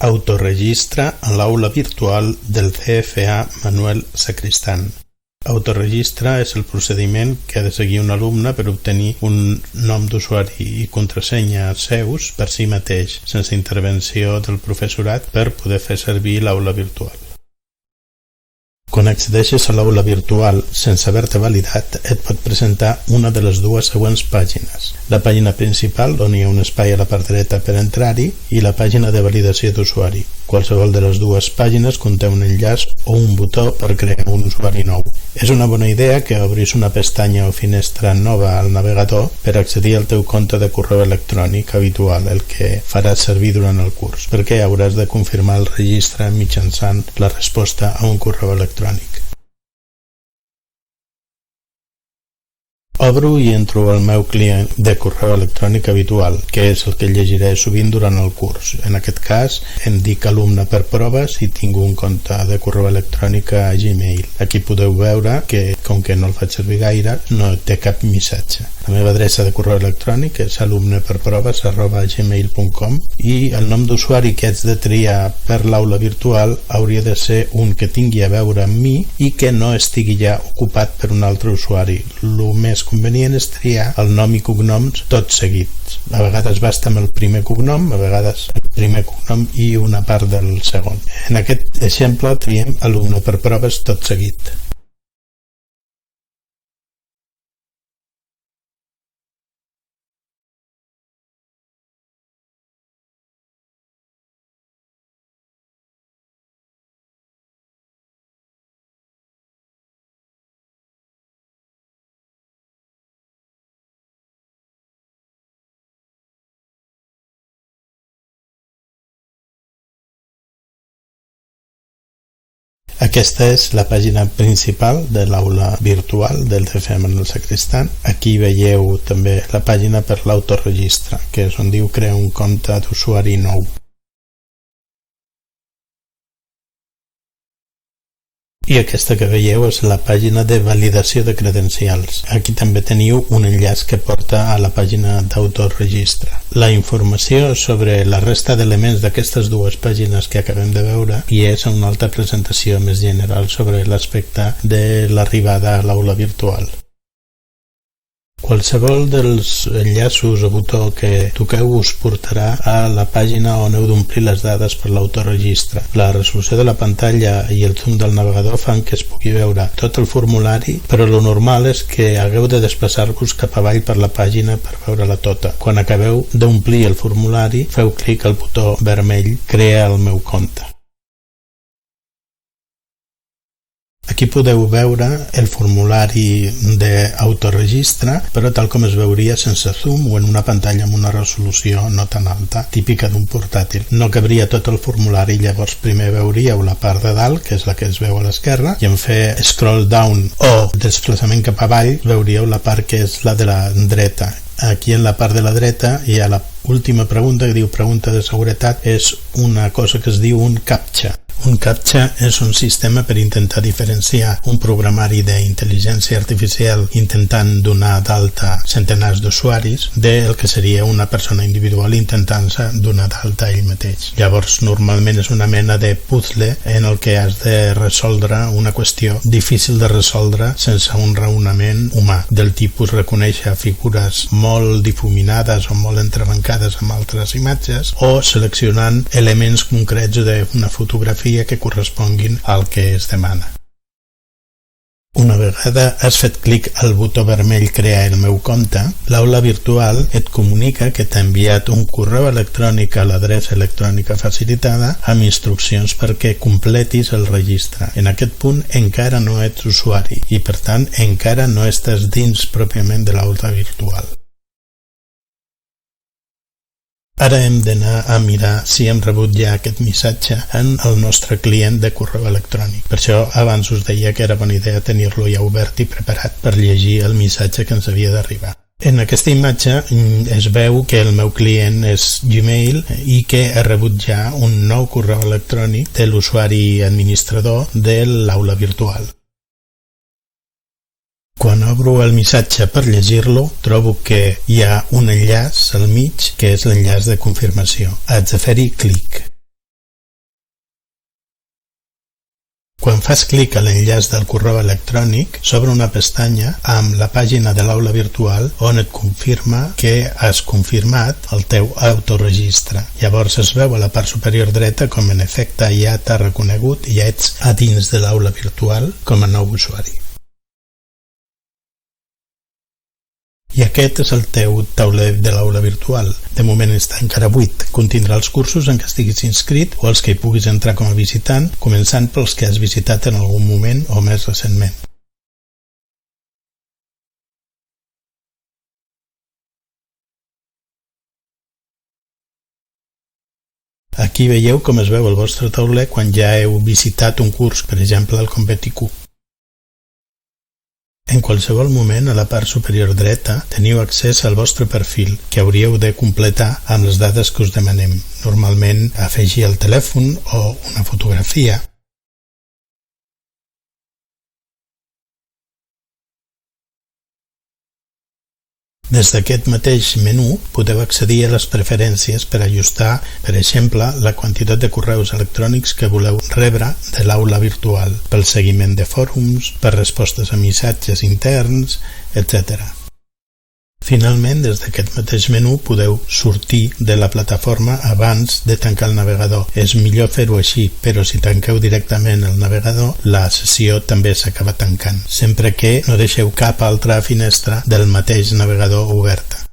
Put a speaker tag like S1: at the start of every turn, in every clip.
S1: Autoregistre en l'aula virtual del CFA Manuel Sacristán. Autoregistre és el procediment que ha de seguir un alumne per obtenir un nom d'usuari i contrasenya seus per si mateix, sense intervenció del professorat, per poder fer servir l'aula virtual. Quan accedeixes a l'aula virtual sense haver-te validat, et pot presentar una de les dues següents pàgines. La pàgina principal, on hi ha un espai a la part dreta per entrar-hi, i la pàgina de validació d'usuari. Qualsevol de les dues pàgines conté un enllaç o un botó per crear un usuari nou. És una bona idea que obris una pestanya o finestra nova al navegador per accedir al teu compte de correu electrònic habitual, el que faràs servir durant el curs, perquè hauràs de confirmar el registre mitjançant la resposta a un correu electrònic. Obro i entro al meu client de correu electrònic habitual, que és el que llegiré sovint durant el curs. En aquest cas, em dic alumne per proves i tinc un compte de correu electrònic a Gmail. Aquí podeu veure que, com que no el faig servir gaire, no té cap missatge. La meva adreça de correu electrònic és alumneperproves@gmail.com i el nom d'usuari que haig de triar per l'aula virtual hauria de ser un que tingui a veure amb mi i que no estigui ja ocupat per un altre usuari. El més convenient és triar el nom i cognoms tots seguits. A vegades basta amb el primer cognom, a vegades el primer cognom i una part del segon. En aquest exemple triem alumne per proves tot seguit. Aquesta és la pàgina principal de l'aula virtual del CFA Manuel Sacristán. Aquí veieu també la pàgina per l'autoregistre, que és on diu crear un compte d'usuari nou. I aquesta que veieu és la pàgina de validació de credencials. Aquí també teniu un enllaç que porta a la pàgina d'autoregistre. La informació sobre la resta d'elements d'aquestes dues pàgines que acabem de veure hi és una altra presentació més general sobre l'aspecte de l'arribada a l'aula virtual. Qualsevol dels enllaços o botó que toqueu us portarà a la pàgina on heu d'omplir les dades per l'autoregistre. La resolució de la pantalla i el zoom del navegador fan que es pugui veure tot el formulari, però lo normal és que hagueu de desplaçar-vos cap avall per la pàgina per veure-la tota. Quan acabeu d'omplir el formulari, feu clic al botó vermell Crea el meu compte. Aquí podeu veure el formulari d'autoregistre, però tal com es veuria sense zoom o en una pantalla amb una resolució no tan alta, típica d'un portàtil. No cabria tot el formulari, llavors primer veuríeu la part de dalt, que és la que es veu a l'esquerra, i en fer scroll down o desplaçament cap avall veuríeu la part que és la de la dreta. Aquí en la part de la dreta hi ha la última pregunta que diu pregunta de seguretat, és una cosa que es diu un CAPTCHA. Un CAPTCHA és un sistema per intentar diferenciar un programari d'intel·ligència artificial intentant donar d'alta centenars d'usuaris del que seria una persona individual intentant-se donar d'alta ell mateix. Llavors, normalment és una mena de puzzle en el que has de resoldre una qüestió difícil de resoldre sense un raonament humà, del tipus reconèixer figures molt difuminades o molt entrebancades amb altres imatges o seleccionant elements concrets d'una fotografia que corresponguin al que es demana. Una vegada has fet clic al botó vermell Crear el meu compte, l'aula virtual et comunica que t'ha enviat un correu electrònic a l'adreça electrònica facilitada amb instruccions perquè completis el registre. En aquest punt encara no ets usuari i, per tant, encara no estàs dins pròpiament de l'aula virtual. Ara hem d'anar a mirar si hem rebut ja aquest missatge en el nostre client de correu electrònic. Per això abans us deia que era bona idea tenir-lo ja obert i preparat per llegir el missatge que ens havia d'arribar. En aquesta imatge es veu que el meu client és Gmail i que ha rebut ja un nou correu electrònic de l'usuari administrador de l'aula virtual. Quan obro el missatge per llegir-lo, trobo que hi ha un enllaç al mig que és l'enllaç de confirmació. Haig de fer-hi clic. Quan fas clic a l'enllaç del correu electrònic, s'obre una pestanya amb la pàgina de l'aula virtual on et confirma que has confirmat el teu autoregistre. Llavors es veu a la part superior dreta com en efecte ja t'ha reconegut i ja ets a dins de l'aula virtual com a nou usuari. I aquest és el teu tauler de l'aula virtual. De moment està encara buit. Contindrà els cursos en què estiguis inscrit o els que hi puguis entrar com a visitant, començant pels que has visitat en algun moment o més recentment. Aquí veieu com es veu el vostre tauler quan ja heu visitat un curs, per exemple el Compet-IQ. En qualsevol moment, a la part superior dreta, teniu accés al vostre perfil, que hauríeu de completar amb les dades que us demanem. Normalment, afegir el telèfon o una fotografia. Des d'aquest mateix menú podeu accedir a les preferències per ajustar, per exemple, la quantitat de correus electrònics que voleu rebre de l'aula virtual, pel seguiment de fòrums, per respostes a missatges interns, etc. Finalment, des d'aquest mateix menú podeu sortir de la plataforma abans de tancar el navegador. És millor fer-ho així, però si tanqueu directament el navegador, la sessió també s'acaba tancant, sempre que no deixeu cap altra finestra del mateix navegador oberta.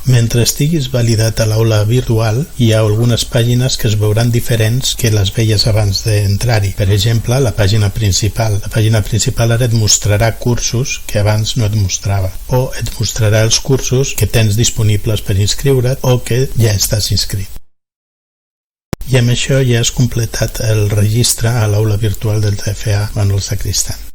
S1: Mentre estiguis validat a l'aula virtual, hi ha algunes pàgines que es veuran diferents que les veies abans d'entrar-hi. Per exemple, la pàgina principal. La pàgina principal ara et mostrarà cursos que abans no et mostrava, o et mostrarà els cursos que tens disponibles per inscriure't o que ja estàs inscrit. I amb això ja has completat el registre a l'aula virtual del TFA Manuel Sacristán.